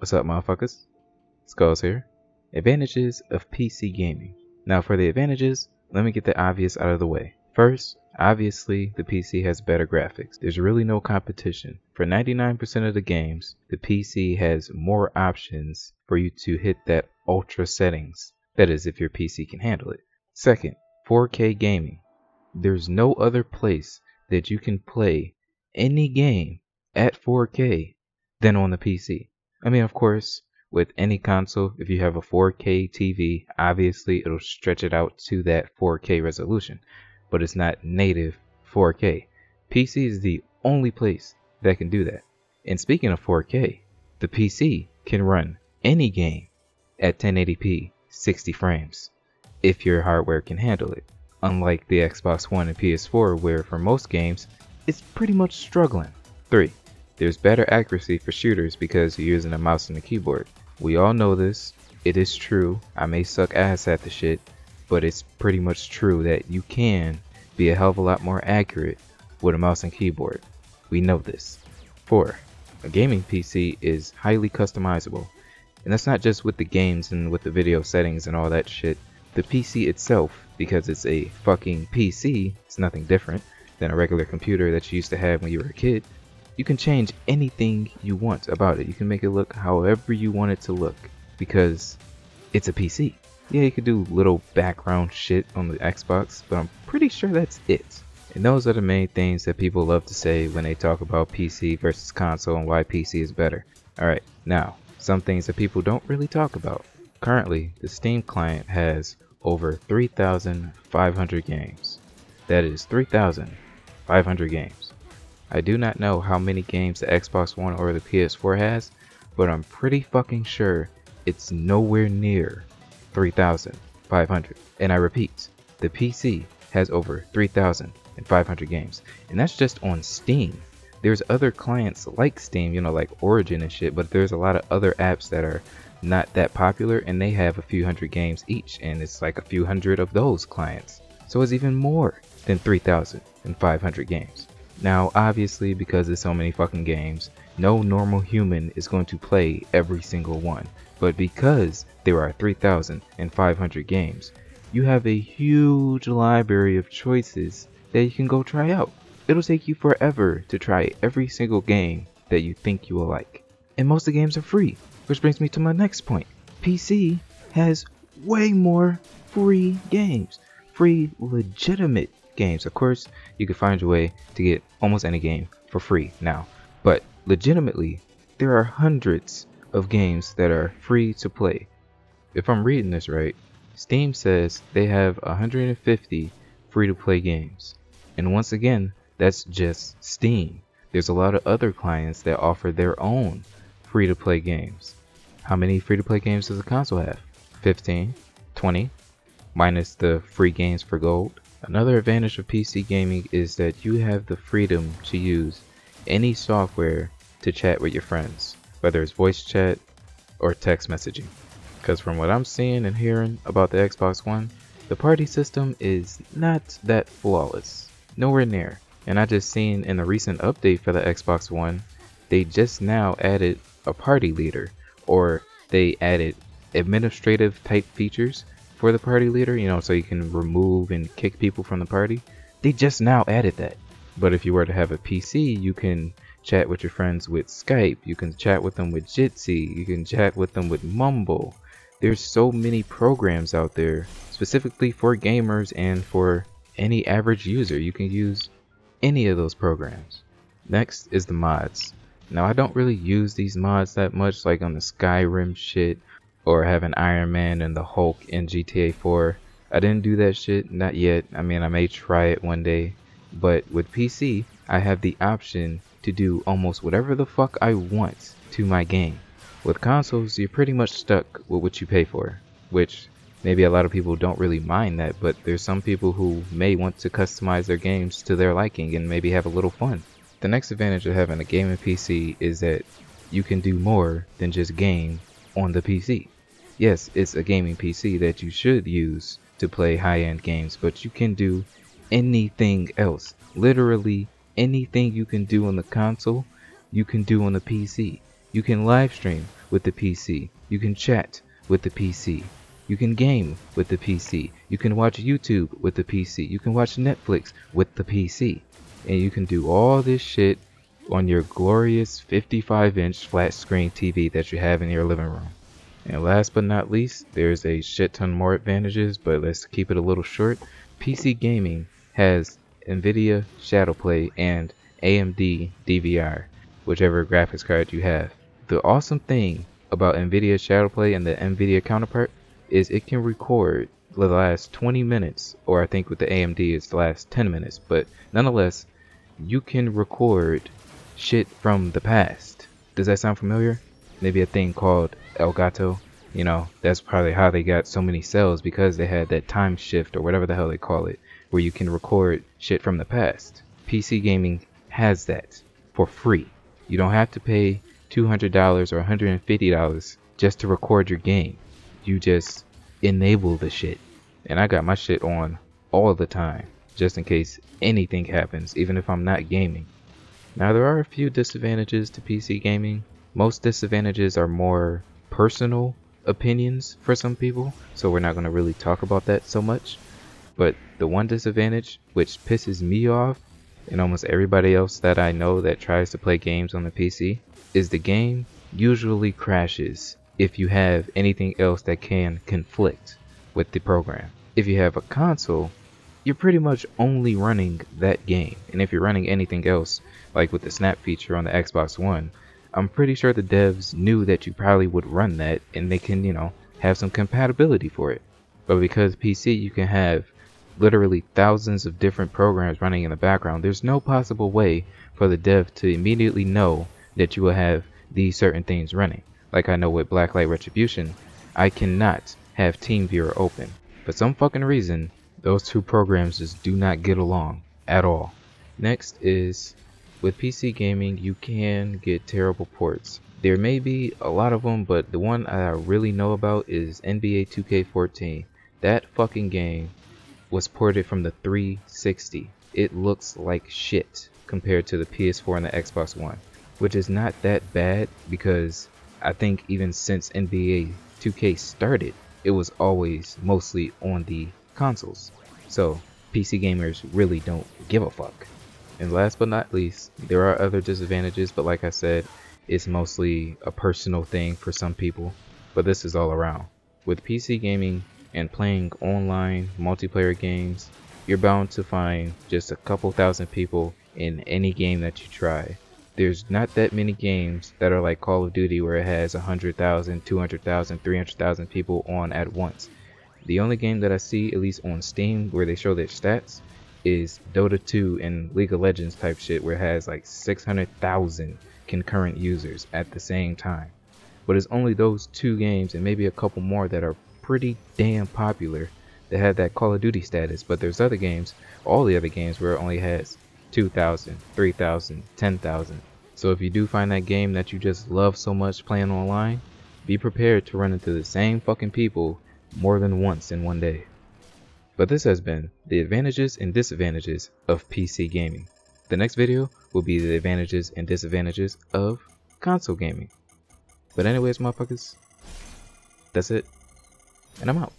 What's up, motherfuckers? Skulls here. Advantages of PC gaming. Now for the advantages, let me get the obvious out of the way. First, obviously the PC has better graphics. There's really no competition. For 99% of the games, the PC has more options for you to hit that ultra settings. That is, if your PC can handle it. Second, 4K gaming. There's no other place that you can play any game at 4K than on the PC. I mean, of course, with any console, if you have a 4K TV, obviously it'll stretch it out to that 4K resolution, but it's not native 4K. PC is the only place that can do that. And speaking of 4K, the PC can run any game at 1080p 60 frames if your hardware can handle it, unlike the Xbox One and PS4 where for most games it's pretty much struggling. 3. There's better accuracy for shooters because you're using a mouse and a keyboard. We all know this. It is true. I may suck ass at the shit, but it's pretty much true that you can be a hell of a lot more accurate with a mouse and keyboard. We know this. 4. A gaming PC is highly customizable. And that's not just with the games and with the video settings and all that shit. The PC itself, because it's a fucking PC, it's nothing different than a regular computer that you used to have when you were a kid. You can change anything you want about it. You can make it look however you want it to look because it's a PC. Yeah, you could do little background shit on the Xbox, but I'm pretty sure that's it. And those are the main things that people love to say when they talk about PC versus console and why PC is better. Alright, now, some things that people don't really talk about. Currently, the Steam client has over 3,500 games. That is 3,500 games. I do not know how many games the Xbox One or the PS4 has, but I'm pretty fucking sure it's nowhere near 3,500. And I repeat, the PC has over 3,500 games. And that's just on Steam. There's other clients like Steam, you know, like Origin and shit, but there's a lot of other apps that are not that popular and they have a few hundred games each, and it's like a few hundred of those clients. So it's even more than 3,500 games. Now, obviously, because there's so many fucking games, no normal human is going to play every single one. But because there are 3,500 games, you have a huge library of choices that you can go try out. It'll take you forever to try every single game that you think you will like. And most of the games are free, which brings me to my next point. PC has way more free games. Free, legitimate games. Of course, you can find your way to get almost any game for free now, but legitimately there are hundreds of games that are free to play. If I'm reading this right, Steam says they have 150 free to play games, and once again, that's just Steam. There's a lot of other clients that offer their own free to play games. How many free to play games does a console have? 15, 20, minus the free games for gold. Another advantage of PC gaming is that you have the freedom to use any software to chat with your friends, whether it's voice chat or text messaging. Because from what I'm seeing and hearing about the Xbox One, the party system is not that flawless. Nowhere near. And I just seen in the recent update for the Xbox One, they just now added a party leader, or they added administrative type features for the party leader, you know, so you can remove and kick people from the party. They just now added that. But if you were to have a PC, you can chat with your friends with Skype, you can chat with them with Jitsi, you can chat with them with Mumble. There's so many programs out there specifically for gamers and for any average user. You can use any of those programs. Next is the mods. Now, I don't really use these mods that much, like on the Skyrim shit, or having Iron Man and the Hulk in GTA 4. I didn't do that shit, not yet. I mean, I may try it one day. But with PC, I have the option to do almost whatever the fuck I want to my game. With consoles, you're pretty much stuck with what you pay for, which maybe a lot of people don't really mind that, but there's some people who may want to customize their games to their liking and maybe have a little fun. The next advantage of having a gaming PC is that you can do more than just game on the PC. Yes, it's a gaming PC that you should use to play high-end games, but you can do anything else. Literally anything you can do on the console, you can do on the PC. You can live stream with the PC. You can chat with the PC. You can game with the PC. You can watch YouTube with the PC. You can watch Netflix with the PC. And you can do all this shit on your glorious 55-inch flat screen TV that you have in your living room. And last but not least, there's a shit ton more advantages, but let's keep it a little short. PC gaming has NVIDIA Shadowplay and AMD DVR, whichever graphics card you have. The awesome thing about NVIDIA Shadowplay and the NVIDIA counterpart is it can record the last 20 minutes, or I think with the AMD it's the last 10 minutes, but nonetheless, you can record shit from the past. Does that sound familiar? Maybe a thing called Elgato. You know, that's probably how they got so many cells, because they had that time shift or whatever the hell they call it, where you can record shit from the past. PC gaming has that for free. You don't have to pay $200 or $150 just to record your game. You just enable the shit. And I got my shit on all the time, just in case anything happens, even if I'm not gaming. Now, there are a few disadvantages to PC gaming. Most disadvantages are more personal opinions for some people, so we're not going to really talk about that so much. But the one disadvantage, which pisses me off and almost everybody else that I know that tries to play games on the PC, is the game usually crashes if you have anything else that can conflict with the program. If you have a console, you're pretty much only running that game, and if you're running anything else, like with the snap feature on the Xbox One, I'm pretty sure the devs knew that you probably would run that, and they can, you know, have some compatibility for it. But because PC, you can have literally thousands of different programs running in the background, there's no possible way for the dev to immediately know that you will have these certain things running. Like I know with Blacklight Retribution, I cannot have TeamViewer open. For some fucking reason, those two programs just do not get along at all. Next is, with PC gaming, you can get terrible ports. There may be a lot of them, but the one I really know about is NBA 2K14. That fucking game was ported from the 360. It looks like shit compared to the PS4 and the Xbox One, which is not that bad, because I think even since NBA 2K started, it was always mostly on the consoles. So PC gamers really don't give a fuck. And last but not least, there are other disadvantages, but like I said, it's mostly a personal thing for some people, but this is all around. With PC gaming and playing online multiplayer games, you're bound to find just a couple thousand people in any game that you try. There's not that many games that are like Call of Duty where it has 100,000, 200,000, 300,000 people on at once. The only game that I see, at least on Steam, where they show their stats is Dota 2 and League of Legends type shit, where it has like 600,000 concurrent users at the same time. But it's only those two games and maybe a couple more that are pretty damn popular that have that Call of Duty status. But there's other games, all the other games, where it only has 2,000, 3,000, 10,000. So if you do find that game that you just love so much playing online, be prepared to run into the same fucking people more than once in one day. But this has been the advantages and disadvantages of PC gaming. The next video will be the advantages and disadvantages of console gaming. But anyways, motherfuckers, that's it, and I'm out.